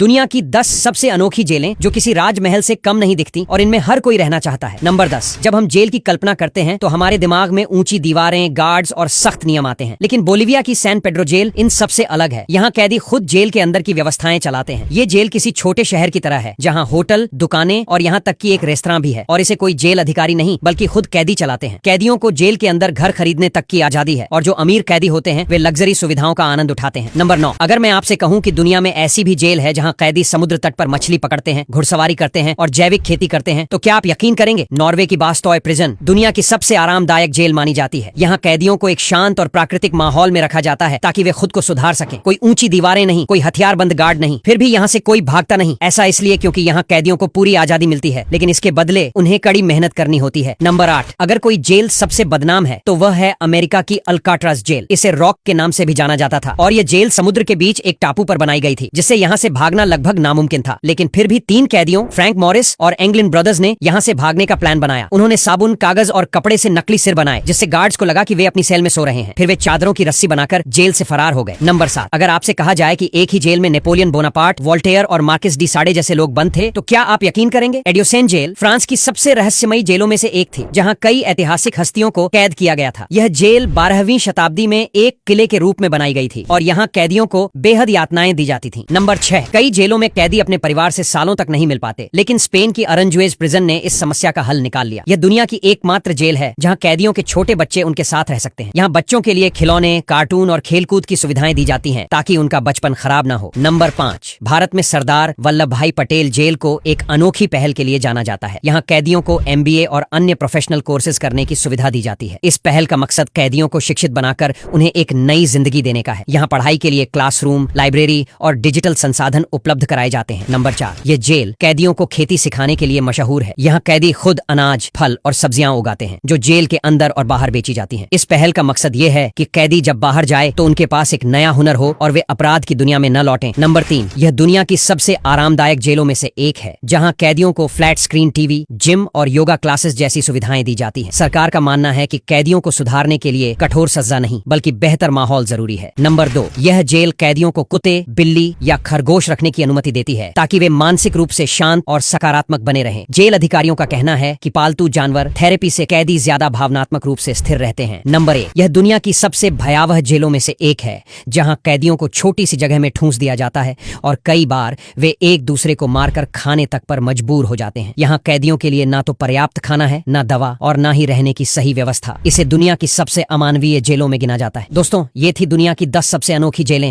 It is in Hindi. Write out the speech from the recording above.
दुनिया की 10 सबसे अनोखी जेलें जो किसी राजमहल से कम नहीं दिखती और इनमें हर कोई रहना चाहता है। नंबर 10। जब हम जेल की कल्पना करते हैं तो हमारे दिमाग में ऊंची दीवारें, गार्ड्स और सख्त नियम आते हैं, लेकिन बोलिविया की सैन पेड्रो जेल इन सबसे अलग है। यहाँ कैदी खुद जेल के अंदर की व्यवस्थाएं चलाते हैं। ये जेल किसी छोटे शहर की तरह है जहाँ होटल, दुकानें और यहाँ तक की एक रेस्तरां भी है, और इसे कोई जेल अधिकारी नहीं बल्कि खुद कैदी चलाते हैं। कैदियों को जेल के अंदर घर खरीदने तक की आजादी है, और जो अमीर कैदी होते हैं वे लग्जरी सुविधाओं का आनंद उठाते हैं। नंबर 9। अगर मैं आपसे कहूँ कि दुनिया में ऐसी भी जेल है जहाँ कैदी समुद्र तट पर मछली पकड़ते हैं, घुड़सवारी करते हैं और जैविक खेती करते हैं, तो क्या आप यकीन करेंगे? नॉर्वे की बास्तोय प्रिजन दुनिया की सबसे आरामदायक जेल मानी जाती है। यहाँ कैदियों को एक शांत और प्राकृतिक माहौल में रखा जाता है ताकि वे खुद को सुधार सकें। कोई ऊंची दीवारें नहीं, कोई हथियारबंद गार्ड नहीं, फिर भी यहाँ से कोई भागता नहीं। ऐसा इसलिए क्योंकि यहाँ कैदियों को पूरी आजादी मिलती है, लेकिन इसके बदले उन्हें कड़ी मेहनत करनी होती है। नंबर 8। अगर कोई जेल सबसे बदनाम है तो वह है अमेरिका की अल्काट्राज जेल। इसे रॉक के नाम से भी जाना जाता था, और यह जेल समुद्र के बीच एक टापू पर बनाई गई थी, जिससे यहाँ से भागना लगभग नामुमकिन था। लेकिन फिर भी 3 कैदियों फ्रैंक मॉरिस और एंगलिन ब्रदर्स ने यहाँ से भागने का प्लान बनाया। उन्होंने साबुन, कागज और कपड़े से नकली सिर बनाए, जिससे गार्ड्स को लगा कि वे अपनी सेल में सो रहे हैं। फिर वे चादरों की रस्सी बनाकर जेल से फरार हो गए। नंबर 7। अगर आपसे कहा जाए कि एक ही जेल में नेपोलियन बोनापार्ट, वोल्टेयर और मार्किस डी साडे जैसे लोग बंद थे, तो क्या आप यकीन करेंगे? एडियोसेन जेल फ्रांस की सबसे रहस्यमयी जेलों में से एक थी, जहाँ कई ऐतिहासिक हस्तियों को कैद किया गया था। यह जेल 12वीं शताब्दी में एक किले के रूप में बनाई गई थी, और यहाँ कैदियों को बेहद यातनाएं दी जाती थी। नंबर 6। कई जेलों में कैदी अपने परिवार से सालों तक नहीं मिल पाते, लेकिन स्पेन की अरंजुएज प्रिजन ने इस समस्या का हल निकाल लिया। यह दुनिया की एकमात्र जेल है जहाँ कैदियों के छोटे बच्चे उनके साथ रह सकते हैं। यहाँ बच्चों के लिए खिलौने, कार्टून और खेलकूद की सुविधाएं दी जाती हैं ताकि उनका बचपन खराब ना हो। नंबर 5। भारत में सरदार वल्लभ भाई पटेल जेल को एक अनोखी पहल के लिए जाना जाता है। यहाँ कैदियों को MBA और अन्य प्रोफेशनल कोर्सेज करने की सुविधा दी जाती है। इस पहल का मकसद कैदियों को शिक्षित बनाकर उन्हें एक नई जिंदगी देने का है। यहाँ पढ़ाई के लिए क्लासरूम, लाइब्रेरी और डिजिटल संसाधन उपलब्ध कराए जाते हैं। नंबर 4। ये जेल कैदियों को खेती सिखाने के लिए मशहूर है। यहाँ कैदी खुद अनाज, फल और सब्जियां उगाते हैं, जो जेल के अंदर और बाहर बेची जाती हैं। इस पहल का मकसद ये है कि कैदी जब बाहर जाए तो उनके पास एक नया हुनर हो और वे अपराध की दुनिया में न लौटें। नंबर 3। यह दुनिया की सबसे आरामदायक जेलों में से एक है, जहाँ कैदियों को फ्लैट स्क्रीन टीवी, जिम और योगा क्लासेस जैसी सुविधाएं दी जाती हैं। सरकार का मानना है कि कैदियों को सुधारने के लिए कठोर सजा नहीं बल्कि बेहतर माहौल जरूरी है। नंबर 2। यह जेल कैदियों को कुत्ते, बिल्ली या खरगोश रखने की अनुमति देती है ताकि वे मानसिक रूप से शांत और सकारात्मक बने रहें। जेल अधिकारियों का कहना है कि पालतू जानवर थेरेपी से कैदी ज्यादा भावनात्मक रूप से स्थिर रहते हैं। नंबर 1। यह दुनिया की सबसे भयावह जेलों में से एक है, जहां कैदियों को छोटी सी जगह में ठूंस दिया जाता है और कई बार वे एक दूसरे को मारकर खाने तक पर मजबूर हो जाते हैं। यहाँ कैदियों के लिए ना तो पर्याप्त खाना है, ना दवा और ना ही रहने की सही व्यवस्था। इसे दुनिया की सबसे अमानवीय जेलों में गिना जाता है। दोस्तों, ये थी दुनिया की 10 सबसे अनोखी जेलें।